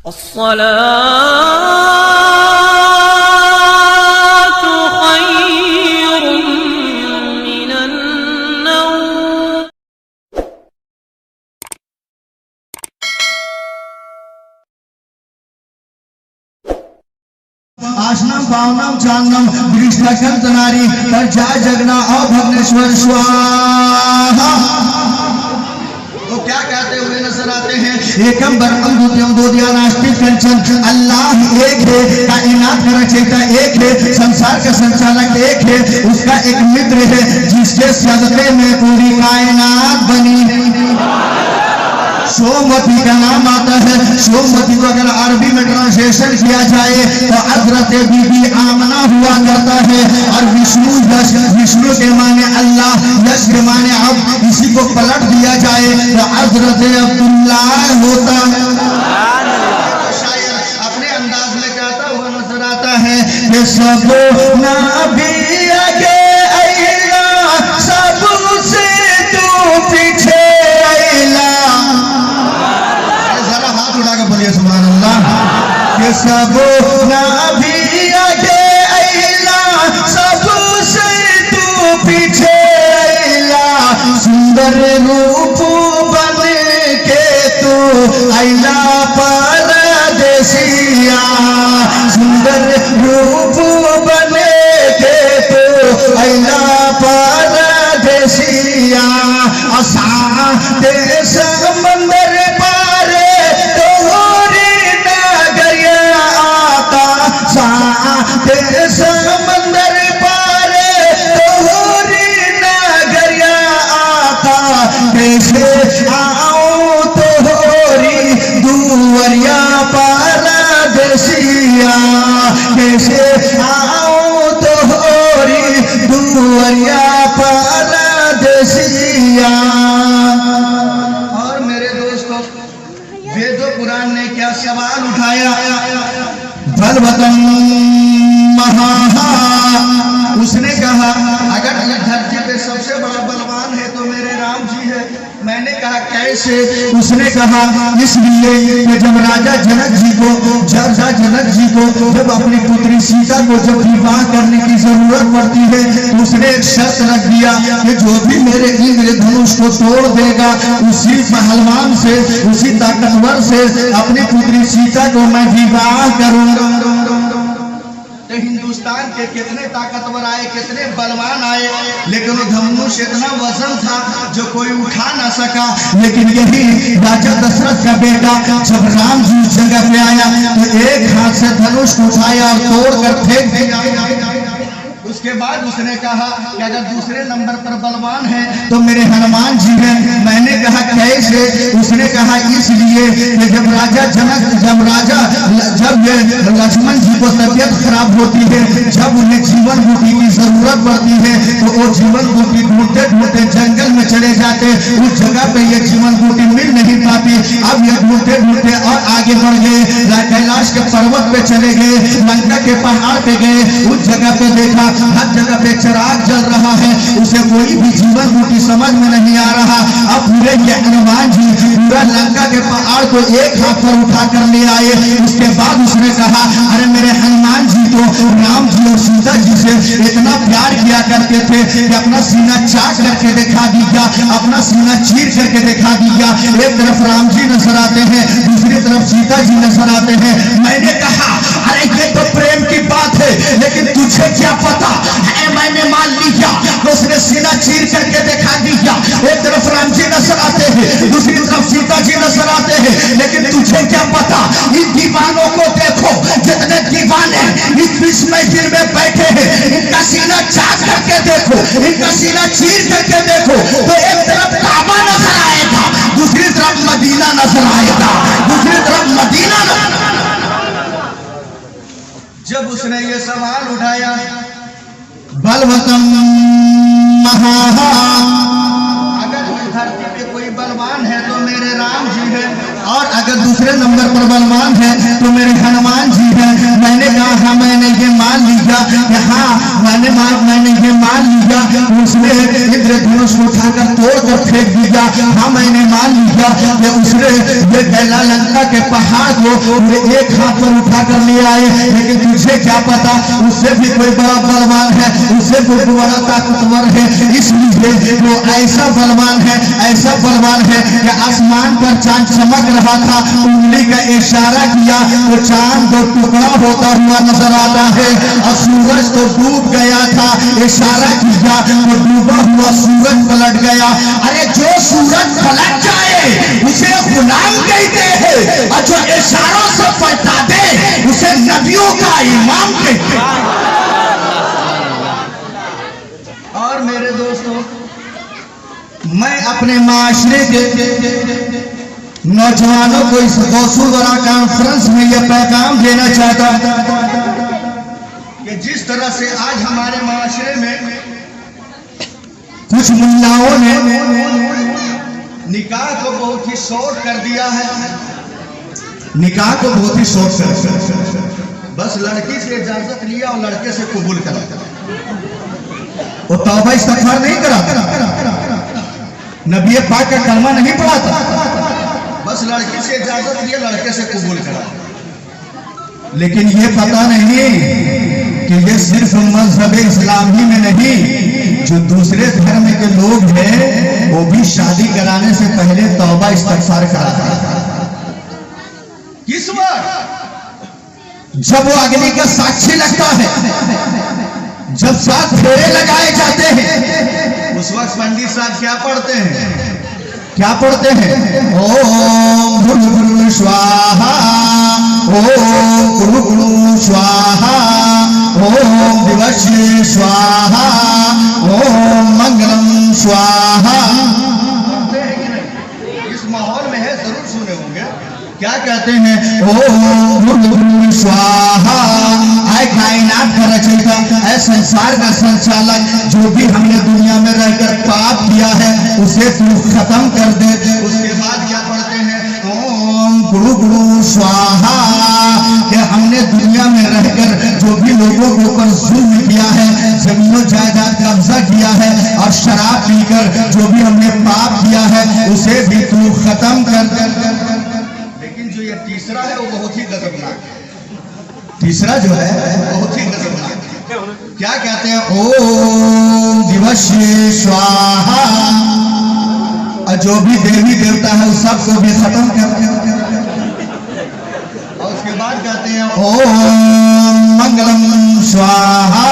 आसनम पावनम चांदम वृष्णकं तनारी कर जय जगना और भग्नेश्वर स्वाहा। वो क्या कहते हुए नजर आते हैं? एकम बरकम द्वितीयम द्वितीया नास्ति कंचन। अल्लाह एक है, कायनात का रचयिता एक है, संसार का संचालक एक है, उसका एक मित्र है जिसके सदक़े में पूरी कायनात बनी है। सोमवती का नाम आता है। सोमवती को अगर अरबी में ट्रांसलेशन किया जाए तो हजरत बीबी आमना हुआ करता है। और विष्णु के माने अल्लाह, यश के माने अब, इसी को पलट दिया जाए तो हजरत अब्दुल्ला होता है। शायर अपने अंदाज में कहता हुआ नजर आता है कि सब नबी आगे अल्लाह, सबसे तू पीछे अल्लाह। बोलिए सुभान अल्लाह। कि सब नबी आगे अल्लाह, सबसे तू पीछे अल्लाह। सुंदर रूप बन के तू अल्लाह परदेसिया। सुंदर रूप बन के तू अल्लाह परदेसिया। असाते समंदर समंदर पारे तोहरी नगरिया आका। कैसे आऊं तोहरी दुवरिया परदेसिया। कैसे आऊं तोहरी दुवरिया परदेसिया। और मेरे दोस्तों, वेदों पुराण ने क्या सवाल उठाया? बलवतम महा। उसने कहा अगर ये धरती पे सबसे बड़ा बलवान है तो मेरे राम जी है। मैंने कहा कैसे? उसने कहा इसलिए कि जब राजा जनक जी को जब अपनी पुत्री सीता को जब विवाह करने की जरूरत पड़ती है तो उसने एक शर्त रख दिया कि जो भी मेरे इंद्रधनुष को तोड़ देगा उसी पहलवान से, उसी ताकतवर से अपनी पुत्री सीता को मैं विवाह करूंगा। तो हिंदुस्तान के कितने ताकतवर आए, कितने बलवान आए, लेकिन वो धनुष इतना वजन था जो कोई उठा ना सका। लेकिन यही राजा दशरथ का बेटा जब राम जी उस जगह पे आया तो एक हाथ से धनुष को उठाया और तोड़कर फेंक दिया। उसके बाद उसने कहा कि अगर दूसरे नंबर पर बलवान है तो मेरे हनुमान जी हैं। मैंने कहा कैसे? उसने कहा इसलिए कि जब लक्ष्मण जी को तबियत खराब होती है, जब उन्हें जीवन बूटी की जरूरत पड़ती है तो वो जीवन बूटी ढूंढते ढूंढते जंगल में चले जाते। उस जगह पे ये जीवन बूटी मिल नहीं पाती। अब ये ढूंढते ढूंढते और आगे बढ़ गए, कैलाश के पर्वत पे चले गए, लंका के पहाड़ पे गए। उस जगह पे देखा हर जगह पे चिराग जल रहा है, उसे कोई भी जीवन बूटी समझ में नहीं आ रहा। अब पूरे हनुमान जी पूरा लंका के पहाड़ को एक हाथ पर उठा कर ले आए। उसके बाद उसने कहा अरे मेरे हनुमान जी तो राम जी और सीता जी से इतना प्यार किया करते थे कि अपना सीना चाट करके दिखा दिया, अपना सीना चीर करके दिखा दिया। एक तरफ राम जी नजर आते हैं, दूसरी तरफ सीता जी नजर आते हैं। मैंने कहा अरे ये तो प्रेम की बात है, लेकिन तुझे क्या पता है? मैंने मान लिया तो उसने सीना चीर करके दिखा दिया। एक तरफ राम जी नजर आते हैं, दूसरी तरफ सीता जी नजर आते हैं, लेकिन तुझे क्या पता? इन दीवानों को देखो, जितने दीवाने इस बीच मंजिल में बैठे हैं, इनका सीना चाट करके देखो, इनका सीना चीर करके देखो तो एक तरफ काबा नजर आएगा, दूसरी तरफ मदीना नजर आएगा, दूसरी तरफ मदीना नजर। जब उसने ये सवाल उठाया बलवतम महा, अगर इस धरती पे कोई बलवान है तो मेरे राम जी है, और अगर दूसरे नंबर पर बलवान है तो मेरे हनुमान जी है। मैंने कहा मैंने ये मान लिया लिया कि हाँ मैंने ये मान लिया। उसने इंद्रधनुष को उठाकर तोड़कर फेंक दिया। हाँ मैंने मान लिया कि उसने ये गैला लंका के पहाड़ को एक हाथ पर उठाकर ले आए। लेकिन तुझे क्या पता उससे भी कोई बड़ा बलवान है, उससे कोई बड़ा ताकतवर है। इसलिए वो ऐसा बलवान है, ऐसा बलवान है कि आसमान पर चांद चमक रहा था, उंगली का इशारा किया तो चांद को टुकड़ा होता हुआ नजर आता है। और सूरज तो डूब गया था, इशारा किया तो डूबा हुआ सूरज पलट गया। अरे जो सूरज पलट जाए उसे गुलाम कहते हैं, और जो इशारों से पलटा दे उसे नबियों का इमाम कहते हैं। और मेरे दोस्तों, मैं अपने माशरे के नौजवानों को इस गौसूलवरा कॉन्फ्रेंस में यह पैगाम देना चाहता कि जिस तरह से आज हमारे माशरे में कुछ मुल्लाओं ने निकाह को बहुत ही शॉर्ट कर दिया है, निकाह को बहुत ही शॉर्ट कर, बस लड़की से इजाजत लिया और लड़के से कबूल करा, वो तौबा इस्तगफार नहीं करा, नबी पाक का कलमा नहीं पढ़ा था, बस लड़की से इजाजत लिया, लड़के से कबूल करा। लेकिन ये पता नहीं कि ये सिर्फ मजहब इस्लाम ही में नहीं, जो दूसरे धर्म के लोग हैं वो भी शादी कराने से पहले तौबा इस्तगफार कराते हैं। किस वक्त? जब वो अग्नि का साक्षी लगता है, जब 7 फेरे लगाए जाते हैं, उस वक्त पंडित साहब क्या पढ़ते हैं? क्या पढ़ते हैं? ओम भूर्भुवः स्वाहा, ओम भूर्भुवः स्वाहा, ओम दिवसे स्वाहा, ओम मंगलम स्वाहा। इस माहौल में है, जरूर सुने होंगे। क्या कहते हैं? ओम भूर्भुवः स्वाहा। ऐ कायनात का रचयिता, ऐ संसार का संचालक, जो भी हमने दुनिया में रहकर पाप किया है उसे तू खत्म कर दे। उसके बाद क्या पढ़ते हैं? ओम भूर्भुवः स्वाहा, कि हमने दुनिया में रहकर जो भी लोगों के ऊपर जुल्म किया है, जमीनों जायदाद कब्जा किया है, और शराब पीकर जो भी हमने पाप किया है उसे भी तू खत्म कर दे। लेकिन जो ये तीसरा है वो बहुत ही गजबनाक है। तीसरा जो है बहुत ही गजबनाक है। क्या कहते हैं? ओम दिवसे स्वाहा, और जो भी देवी देवता है उस सबको भी खत्म कर। और उसके बाद कहते हैं ओम मंगलम स्वाहा।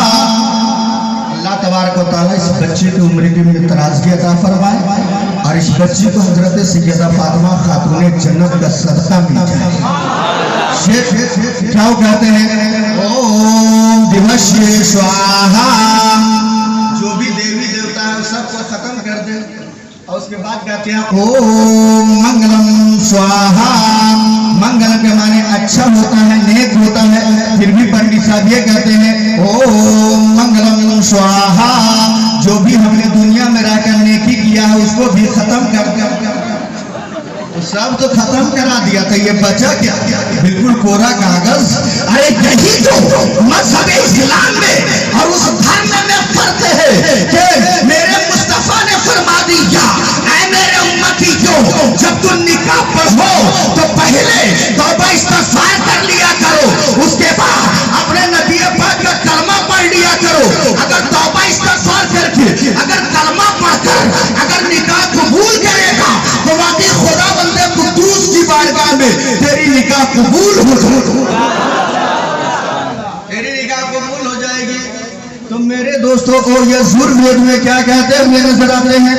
अल्लाह तबारक व तआला इस बच्चे की उम्र की में तराजगी अता फरमाए, और इस बच्ची को हजरत सैयदा फातिमा खातून जन्नत का सदका मिल जाए। क्या कहते हैं? ओम दिवसे स्वाहा, जो भी देवी देवता है सबको खत्म कर दे। और उसके बाद कहते हैं ओम मंगलम स्वाहा। मंगल के माने अच्छा होता है, नेक होता है, फिर भी पंडित साहब ये कहते हैं ओम मंगलम स्वाहा, जो भी हमने दुनिया में रहकर नेकी किया है उसको भी खत्म कर सब तो खत्म करा दिया था, ये बचा क्या? बिल्कुल कोरा कागज। अरे यही तो मजहब इस्लाम में और उस धर्म में पढ़ते हैं कि मेरे मुस्तफा ने फरमा दिया, ऐ मेरे उम्मतीयों, जब तुम निकाह पढ़ो तो पहले तौबा इस्तगफार कर लिया करो, उसके बाद अपने नबी पाक का कलमा पढ़ लिया करो। अगर तौबा इस्तगफार करके, अगर कलमा पढ़कर अगर निकाह कबूल करेगा तो वाकई खुदा बंदे कुद्दूस की बारगाह में तेरी निकाह कबूल हो, तेरी निकाह कबूल हो जाएगी। तो मेरे दोस्तों को यजुर्वेद में क्या कहते हैं नजर आते हैं?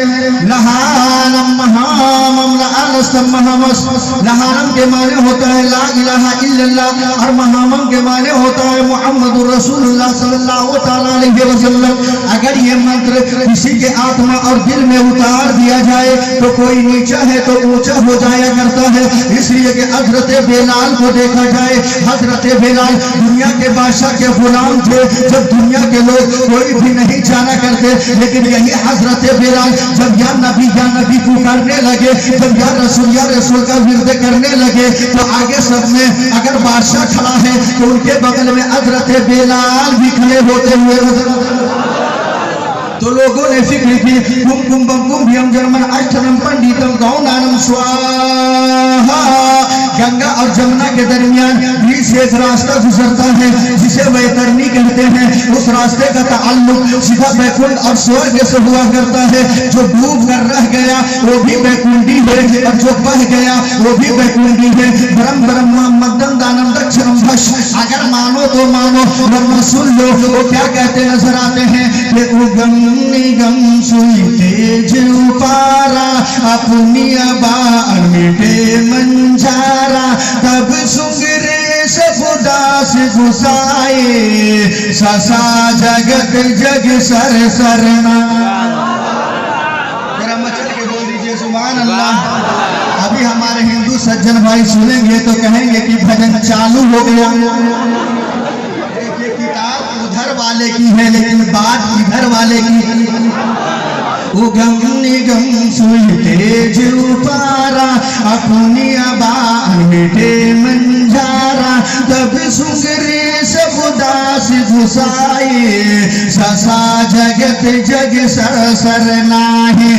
लहानम महामम लालस्तम महामस। लहानम के माने होता है ला इलाहा इल्लल्लाह, और महामम के माने होता है मुहम्मदुर रसूलुल्लाह सल्लल्लाहु तआला अलैहि वसल्लम। अगर ये मंत्र किसी के आत्मा और दिल में उतार दिया जाए तो कोई नीचा है तो ऊंचा हो जाया करता है। इसलिए कि हजरत बेलाल को देखा जाए, हजरत बेलाल दुनिया के बादशाह के गुलाम थे। जब दुनिया के लोग कोई भी नहीं जाना करते। लेकिन यही हजरत बिलाल जब या नबी पुकारने लगे, जब या रसूल का विरद करने लगे, तो आगे सब में अगर बादशाह खड़ा है तो उनके बगल में हजरत बिलाल भी खड़े होते हुए तो लोगों ने फिक्र की कुम कुम बम कुम भीम जर्मन अष्टम पंडितम गौनानम स्वाहा। गंगा और जमुना के दरमियान बीच से एक रास्ता गुजरता है जिसे वैतरणी कहते हैं। उस रास्ते का ताल्लुक सीधा बैकुंठ और स्वर्ग से हुआ करता है। जो डूब कर रह गया वो भी बैकुंठी है और जो बह गया वो भी बैकुंठी है। ब्रह्म ब्रह्म मदन दानम दक्षिणम भश। अगर मानो तो मानो वरना सुन लो। वो क्या कहते नजर आते हैं कि उगम निगम सुई तेज उपारा अपनी अबार मिटे मंजारा। तब सुगरे सब उदास गुसाए ससा जगत जग सर सरना। जरा मचल के बोल दीजिए सुभान अल्लाह। अभी हमारे हिंदू सज्जन भाई सुनेंगे तो कहेंगे कि भजन चालू हो गया। उधर वाले की है लेकिन बात इधर वाले की। उगम निगम सुई तेज उपारा अपनी अबार मिटे मंजारा। तब सुगरे सब उदास गुसाए ससा जगत जग सर सर नाहे।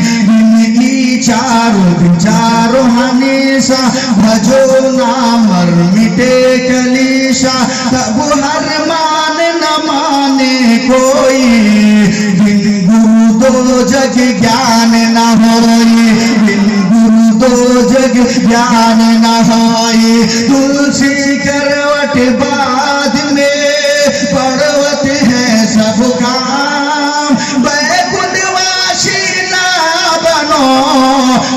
चारो हमेशा भजो नामर मिटे कलीशा। तब हर मान न माने कोई बिन गुरु दो जग ज्ञान न होई। बिन गुरु दो जग ज्ञान न होई। तुलसी करवट बाद में पर्वत है सब काम। बैकुंठवासी ना बनो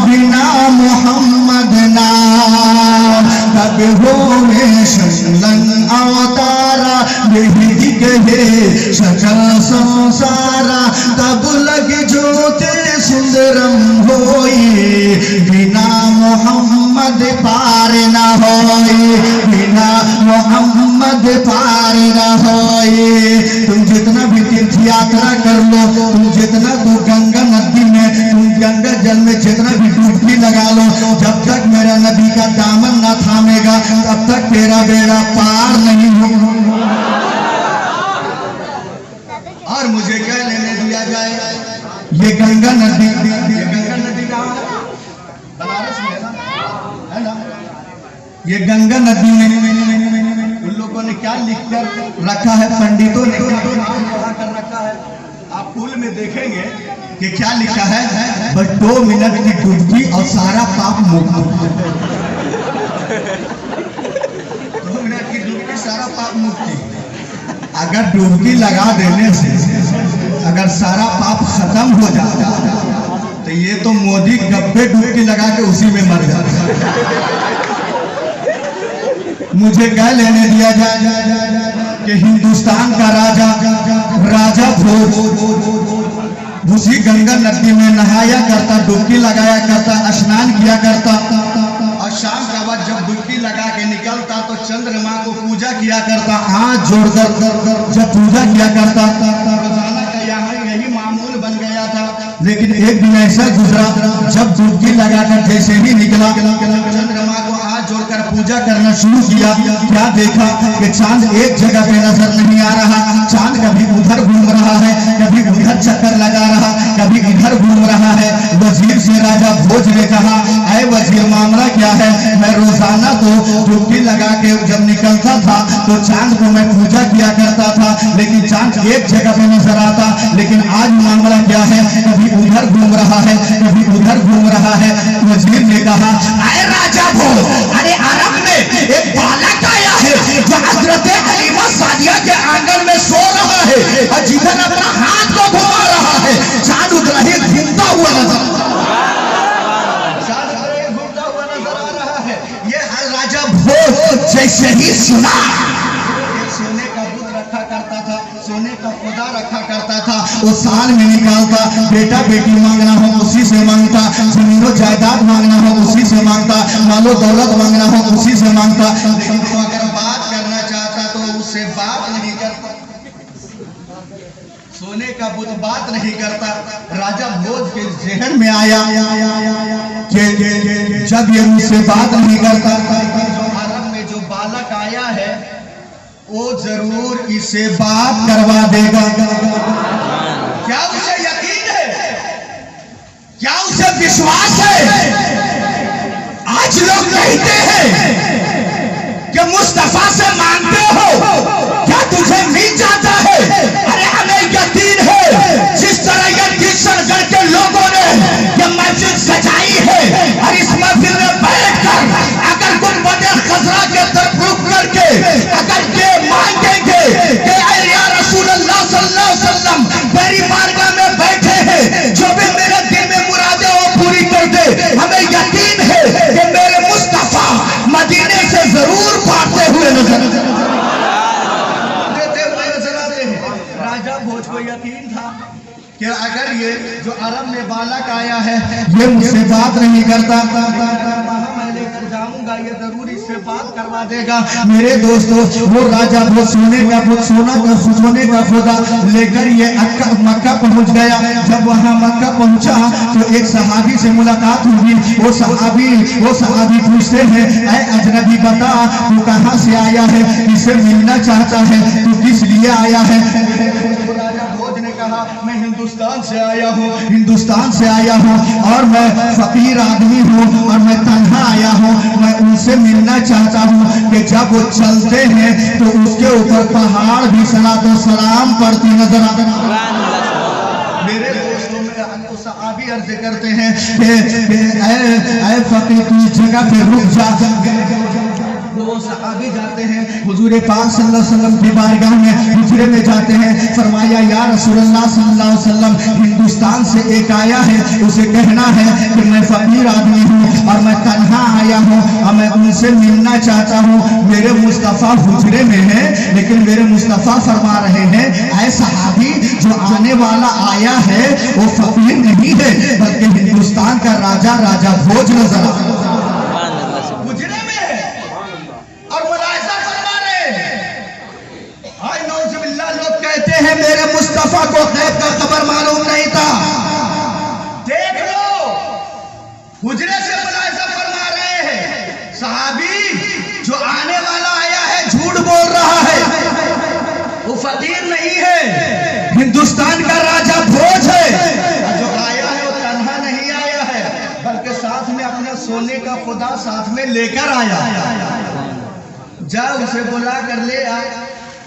बिना मोहम्मद नाम। तब हो में शंलन अवतारा यही कहे सकल संसारा। तब लग जोते सुंदरम होई बिना मोहम्मद पार न होई। बिना मोहम्मद पार न होई। तुम जितना भी तीर्थ यात्रा कर लो, तुम जितना तो गंगा नदी में तुम गंगा जल में जितना भी डुबकी लगा लो, जब तक मेरा नबी का दामन न थामेगा तब तक तेरा बेड़ा पार नहीं होगा। और मुझे क्या लेने दिया जाए। ये गंगा नदी कहाँ है? बनारस में है ना? ये गंगा नदी में उन लोगों ने क्या लिखकर रखा है, पंडितों ने क्या कर रखा है। आप पुल में देखेंगे कि क्या लिखा है, बस 2 मिनट की डुबकी और सारा पाप मुक्त। 2 मिनट की डुबकी सारा पाप मुक्ति। अगर डुबकी लगा देने से अगर सारा पाप खत्म हो जाता तो ये तो मोदी गब्बे डुबकी लगा के उसी में मर जाता। मुझे क्या लेने दिया जाए कि हिंदुस्तान का राजा भोज उसी गंगा नदी में नहाया करता, डुबकी लगाया करता, स्नान किया करता। और शाम का बाद जब डुबकी लगा के निकलता तो चंद्रमा को पूजा किया करता, हाथ जोड़कर जब पूजा किया करता। रोजाना का यहाँ यही मामूल बन गया था। लेकिन एक दिन ऐसा गुजरा जब डुबकी लगाकर जैसे ही निकला चंद्रमा को हाथ जोड़कर पूजा करना शुरू किया। क्या देखा कि चांद एक जगह पे नजर नहीं आ रहा। चांद कभी उधर घूम रहा है, कभी उधर चक्कर लगा रहा, कभी इधर घूम रहा है। वजीर से राजा भोज ने कहा, ऐ वजीर मामला क्या है? मैं रोजाना तो डुबकी लगा के जब निकलता था तो चांद को मैं पूजा किया करता था, लेकिन चांद एक जगह पे नजर आता। लेकिन आज मामला क्या है? कभी उधर घूम रहा है, कभी उधर घूम रहा है। वजीर ने कहा, ऐ राजा भोज, अरे अरब में एक बालक आया है जो हजरत हलीमा सादिया के आंगन में सो रहा है और जिधर अपना हाथ को घुमा रहा है चांद उधर ही घूमता हुआ नजर आ रहा है। ये राजा भोज जैसे ही सुना, सोने का बुत रखा करता था, सोने का खुदा रखा करता था। वो साल में निकालता, बेटा बेटी मांगना हो उसी से मांगता, जमीनों जायदाद मांगना हो उसी से मांगता, मालो दौलत मांगना हो उसी से मांगता। लेकिन तो अगर बात करना चाहता तो उससे बात नहीं करता। कुछ बात नहीं करता। राजा भोज के जहन में आया कि जब ये मुझसे बात नहीं करता, जो अरब में जो बालक आया है वो जरूर इसे बात करवा देगा। क्या उसे यकीन है? क्या उसे विश्वास है? आज लोग कहते हैं कि मुस्तफा से मांगते हो, क्या तुझे मिल जाता है? अरे हमें यकीन है, जिस तरह ये किशनगढ़ के लोगों ने ये मस्जिद सजाई है और इस मस्जिद में बैठकर अगर गुंबद खजरा के तरफ रुक करके अगर ये मांगेंगे कि या रसूल अल्लाह सल्लल्लाहु अलैहि वसल्लम मेरी बारगाह में बैठे हैं, जो भी मेरे दिल में मुरादें वो पूरी कर दे, हमें यकीन है कि मेरे मुस्तफा मदीने से जरूर भागते हुए नजर आते हैं। राजा भोज को यकीन था कि अगर ये जो अरब में बालक आया है ये मुझसे बात नहीं करता, मैं लेकर जाऊंगा, ये जरूर इससे बात करवा देगा। मेरे दोस्तों, वो राजा वो सोने का खुदा लेकर ये मक्का पहुंच गया। जब वहां मक्का पहुंचा तो एक सहाबी से मुलाकात हुई। वो सहाबी पूछते हैं, ऐ अजनबी बता तू कहाँ से आया है, किससे मिलना चाहता है, तू किस लिए आया है? राजा भोज ने कहा, मैं हिंदुस्तान से आया हूँ और मैं फकीर आदमी हूँ और मैं तन्हा आया हूँ। मैं उनसे मिलना चाहता हूँ कि जब वो चलते हैं तो उसके ऊपर पहाड़ भी सलातो सलाम पड़ती नजर आते। मेरे दोस्तों में सहाबी अर्ज करते हैं ऐ फकीर तू इस जगह पे रुक जा। वो सहाबी जाते हैं हुजूर पाक सल्लल्लाहु अलैहि वसल्लम की बारगाह में, हुजरे में जाते हैं। फरमाया, या रसूलुल्लाह सल्लल्लाहु अलैहि वसल्लम, हिंदुस्तान से एक आया है, उसे कहना है कि मैं फकीर आदमी हूँ और मैं तन्हा आया हूँ और मैं उनसे मिलना चाहता हूँ। मेरे मुस्तफ़ा हुजरे में है, लेकिन मेरे मुस्तफ़ा फरमा रहे हैं, ऐ सहाबी जो आने वाला आया है वो फकीर नहीं है बल्कि हिंदुस्तान का राजा भोज नजर हुजरे में है और मुलाहिजा फरमा रहे हैं। हाय नौजुबिल्लाह, लोग कहते हैं मेरे मुस्तफा को गैब का खबर मालूम नहीं था। देख लो, हुजरे से मुलाहिजा फरमा रहे हैं। सहाबी जो आने वाला आया है झूठ बोल रहा है, वो फकीर नहीं है, हिंदुस्तान का राजा भोज है। जो आया है वो तन्हा नहीं आया है बल्कि साथ में अपने सोने का खुदा साथ में लेकर आया। जा उसे बुला कर ले आ।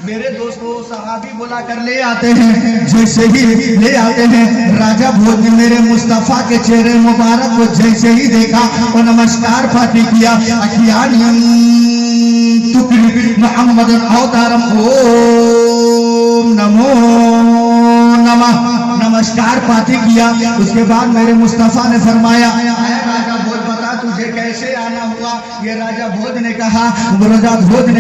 मेरे दोस्तों, सहाबी बुला कर ले आते हैं। जैसे ही ले आते हैं, राजा भोज ने मेरे मुस्तफा के चेहरे मुबारक को जैसे ही देखा वो नमस्कार पाती किया। मोहम्मद अवतारम ओम नमो नमः, नमस्कार पाती किया। उसके बाद मेरे मुस्तफा ने फरमाया, राजा भोज बता तुझे कैसे आना हुआ? ये राजा भोज ने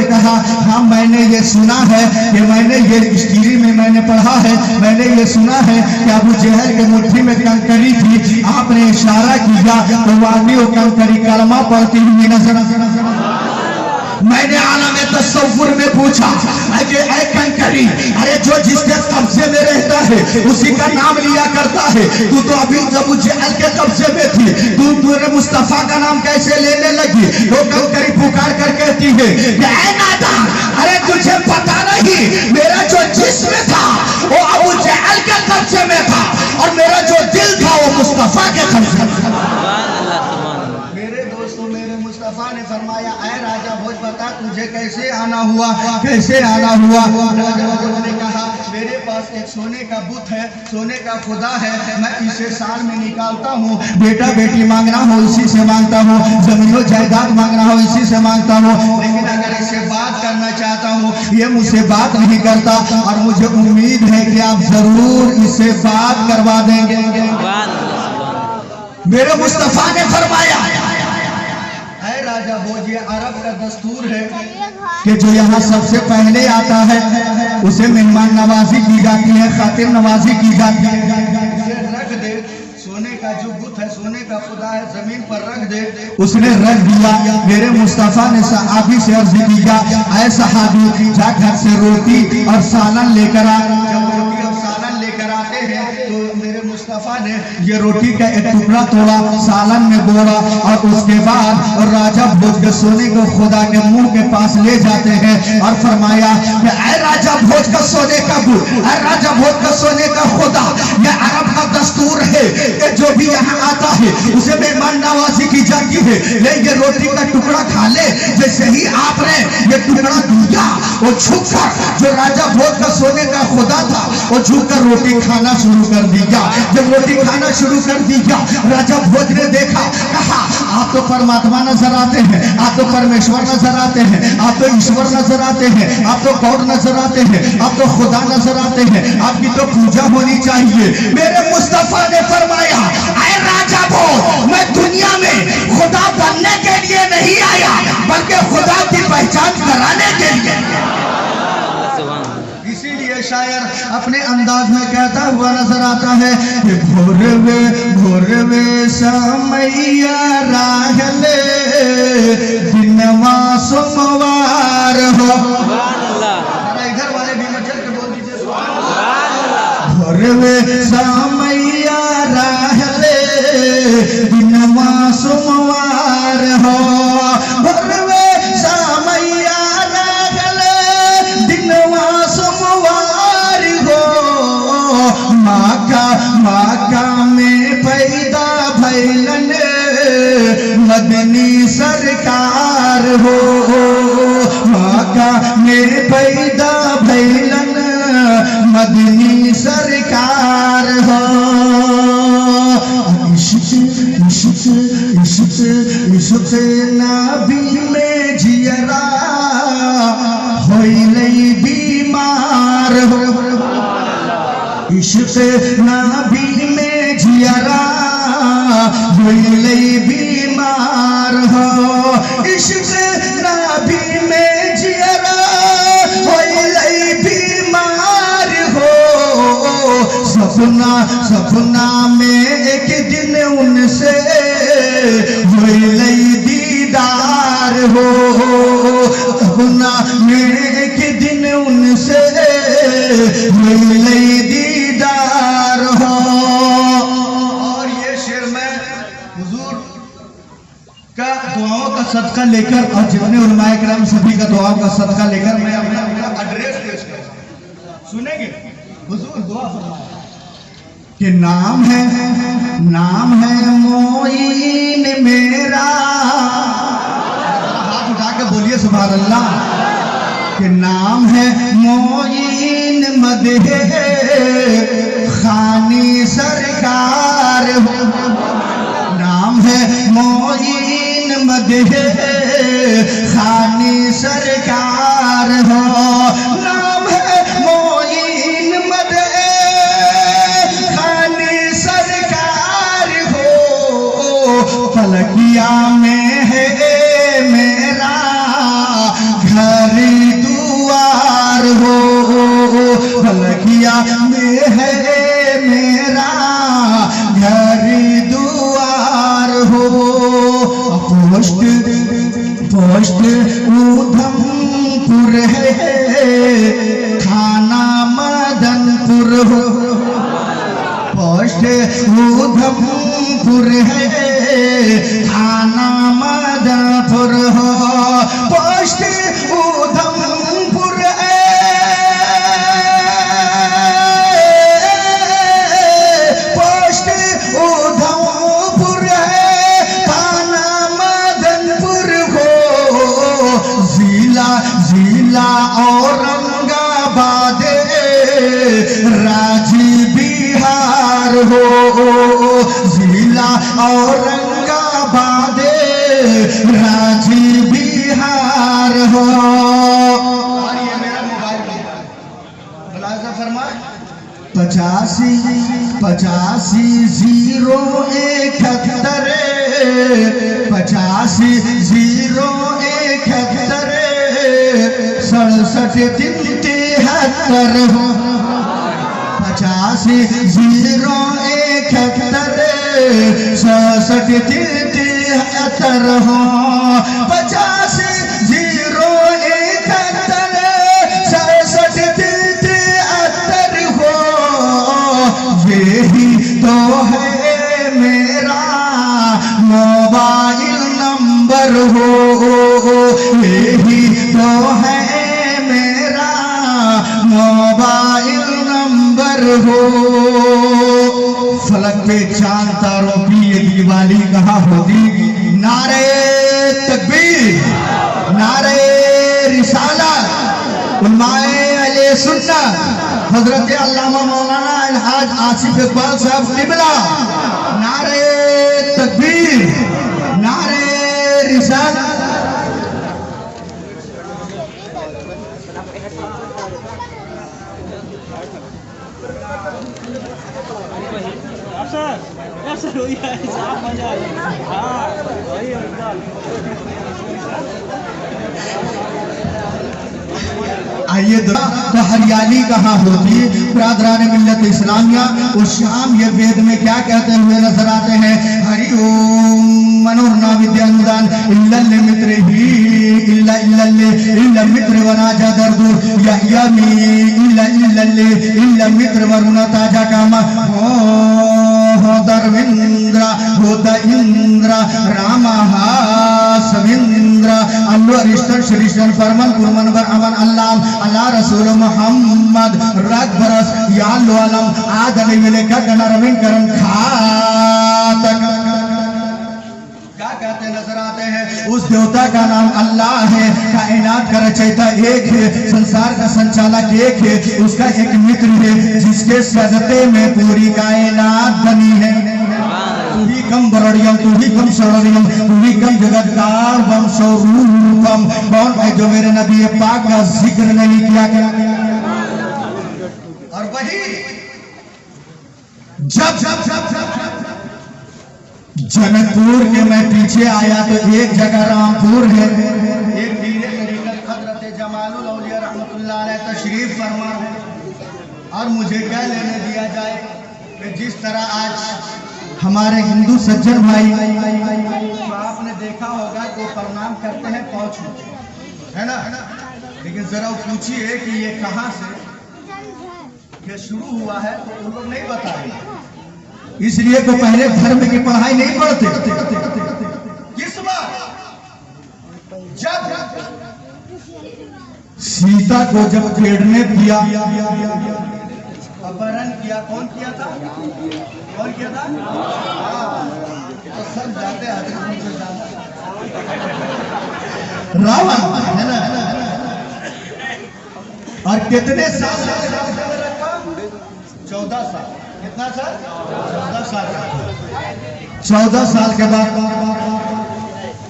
कहा, हाँ मैंने ये सुना है कि मैंने ये हिस्ट्री में मैंने पढ़ा है, मैंने ये सुना है कि अबू जहल के मुट्ठी में कंकरी थी, आपने इशारा किया तो वादी वो कंकरी कलमा पढ़ती हुई नजर। मैंने आलम तसव्वुर में पूछा, ऐ कंकरी, अरे जो जिसके कब्जे में रहता है उसी का नाम लिया करता है, तू तो अभी अबू जहल के कब्जे में थी, तू मेरे मुस्तफा का नाम कैसे लेने लगी? तो कंकरी पुकार कर कहती है, ऐ नादान, अरे तुझे पता नहीं मेरा जो जिस्म था वो अबू जहल के कब्जे में था और मेरा जो दिल था वो मुस्तफा के कब्जे में था। मेरे दोस्तों, मेरे मुस्तफा ने फरमाया, ऐ राजा भोज बता तुझे कैसे आना हुआ? राजा भोज ने कहा, मेरे पास एक सोने का बुत है, सोने का खुदा है, मैं इसे साल में निकालता हूँ। बेटा बेटी मांगना हो इसी से मांगता हूँ, जमीनों जायदाद मांगना हो इसी से मांगता हूँ, लेकिन अगर इससे बात करना चाहता हूँ ये मुझसे बात नहीं करता और मुझे उम्मीद है कि आप जरूर इससे बात करवा देंगे। मेरे मुस्तफा ने फरमाया, राजा भोज, ये अरब का दस्तूर है कि जो यहाँ सबसे पहले आता है उसे मेहमान नवाजी की जाती है, खातिर नवाजी की जाती है। उसे रख दे, सोने का जो बुत है, सोने का खुदा है, जमीन पर रख दे। उसने रख दिया। मेरे मुस्तफा ने सहाबी से अर्ज किया, ऐ सहाबी, जा घर से रोटी और सालन लेकर आ। जब रोटी और सालन लेकर आते हैं मुस्तफा ने ये रोटी का एक टुकड़ा तोड़ा, सालन में बोड़ा और उसके बाद राजा भोज के सोने को खुदा के मुंह के पास ले जाते हैं और फरमाया कि ऐ राजा भोज का सोने का गुड़, ऐ राजा भोज का सोने का खुदा, ये अरब का दस्तूर है कि जो भी यहाँ आता है उसे मेहमान नवाजी की जाती है, ले ये रोटी का टुकड़ा खा ले। जैसे ही आपने ये टुकड़ा दिया वो झुककर, जो राजा भोज का सोने का खुदा था, वो झुककर रोटी खाना शुरू कर दिया। जब रोटी खाना शुरू कर दिया, राजा भोज ने देखा, कहा आप तो परमात्मा नजर आते हैं, आप तो परमेश्वर नजर आते हैं, आप तो ईश्वर नजर आते हैं, आप तो गॉड नजर आते हैं, आप तो खुदा नजर आते हैं, आपकी तो पूजा होनी चाहिए। मेरे मुस्तफा ने फरमाया, ऐ राजा भोज, मैं दुनिया में खुदा बनने के लिए नहीं आया, बल्कि खुदा की पहचान कराने के लिए। इसीलिए शायर अपने अंदाज में कहता हुआ नजर आता है कि भोरवे समैया राहले दिनवा सोमवार हो। इधर वाले भी मचल के बोल दीजिए भोरवे समैया राहले दिनवा सोमवार हो। भोरवे समैया राहले दिनवा सोमवार हो। माका में पैदा भैलन मदनी सरकार हो। माका में पैदा भैलन मदनी सरकार हो। इश्क नबी में जियरा होइले बीमार हो। इश्क नबी में जियरा होइले बीमार हो। इश्क नबी में जियरा होइले बीमार हो। सपना में एक दिन उनसे होइले दीदार हो। सपना में एक दिन उनसे होइले दीदार हो। और ये शेर में हुजूर का दुआओं का सदका लेकर और जितने उलमाए किराम सभी का दुआओं का सदका लेकर मैं अपना एड्रेस पेश कर सुनेंगे। हुजूर दुआ फरमाए कि नाम है मोइन मेरा। हाथ उठा के बोलिए सुभान अल्लाह। कि नाम है मोइन मदहे खानी सरकार हो। नाम है मोइन मदहे खानी सरकार हो। नाम है मोइन मदहे खानी सरकार हो। फलकिया में है मेरा घर दुआर हो। फलकिया में है मेरा घर दुआर हो। पोस्ट उधमपुर है थाना मदनपुर हो। पोस्ट उधमपुर है थाना मदनपुर हो। पोस्ट उधमपुर है पोस्ट उधमपुर है थाना मदनपुर हो। जिला औरंगाबाद राज्य बिहार हो। जिला औरंगाबाद राज्य बिहार हो। और ये मेरा मोबाइल नंबर मुलाजा फरमाए 85 071 85 071 67 73 हो। 85 071 67 73 हो। 50 071 67 73 हो। यही तो जो है मेरा मोबाइल नंबर हो। फलक पे चांद तारों की ये दिवाली कहाँ होगी? नारे तकबीर, नारे रिसालत, उलमाए अहले सुन्नत हजरत अल्लामा मौलाना अलहाज आसिफ इकबाल साहब किबला, नारे तकबीर, नारे रिसालत। आइए तो हरियाली कहाँ होती है? बिरादरान मिल्लत इस्लामिया और शाम ये वेद में क्या कहते हुए नजर आते हैं? हरि ओम मनोरना विद्यानुदान इल्लल्ले मित्र ही इल्ला इल्लल्ले इल्ला मित्र वनाजा दर्दु या यमी इल्ला इल्लल्ले इल्ला मित्र वरुणा ताजा कामा हो दरविंद्र होता इंद्र रामहा सविंद्र अल्लाह श्रीष्टन फरमान कुरमन बर अमन अल्लाह अल्लाह रसूल मोहम्मद रग बरस या लो अलम आदले मिले का गणरविन करम खातक। क्या कहते नजर आते हैं? उस देवता का नाम अल्लाह है, कायनात का रचयिता एक है, संसार का संचालक एक है, उसका एक मित्र है जिसके सदते में पूरी कायनात बनी है। तू ही कम बरड़ियम, तू ही कम शरणियम, तू ही कम जगतकार वम स्वरूपम। कौन है जो मेरे नबी पाक का जिक्र नहीं किया गया? और वही जब जनकपुर के मैं पीछे आया तो एक जगह रामपुर है, एक पीर तरीक़त हज़रत जमालुल औलिया रहमतुल्लाह अलैह तशरीफ फरमा है। और मुझे क्या लेने दिया जाए कि जिस तरह आज हमारे हिंदू सज्जन भाई तो आपने देखा होगा कि प्रणाम करते हैं पाँव छू, है ना? लेकिन जरा पूछिए कि ये कहाँ से शुरू हुआ है तो उन लोग नहीं बताएंगे। इसलिए तो पहले धर्म की पढ़ाई नहीं पढ़ते। किस बात? जब सीता को जब पेड़ने किया, अपहरण किया, कौन किया था? कौन किया था? तो सब जाते रावण, है ना? और कितने साल रखा? 14 साल। कितना साल? 14 साल। 14 साल के बाद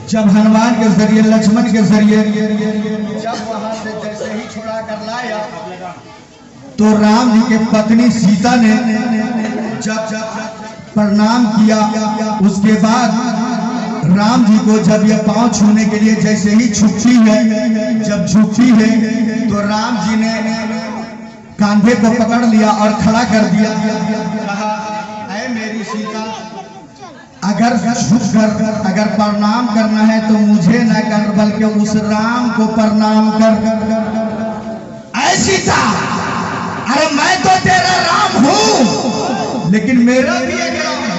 जब हनुमान के जरिए, लक्ष्मण के जरिए जब वहां से जैसे ही छुड़ा कर लाया तो राम जी के पत्नी सीता ने जब प्रणाम किया, उसके बाद राम जी को जब ये पांव छूने के लिए जैसे ही झुकी है, जब झुकी है तो राम जी ने कांधे को पकड़ लिया और खड़ा कर दिया। कहा, ऐ मेरी सीता, अगर झुक कर अगर प्रणाम करना है तो मुझे न कर बल्कि उस राम को प्रणाम कर। ऐ सीता, अरे मैं तो तेरा राम हूं लेकिन मेरा भी एक राम है।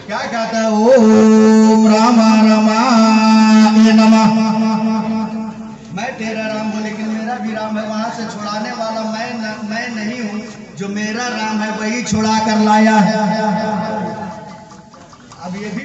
क्या कहता है? ओम रामा रमाय नमः। मैं तेरा राम हूं लेकिन मेरा भी राम है। वहां से छुड़ाने वाला मैं नहीं हूं, जो मेरा राम है वही छुड़ा कर लाया है। अब ये भी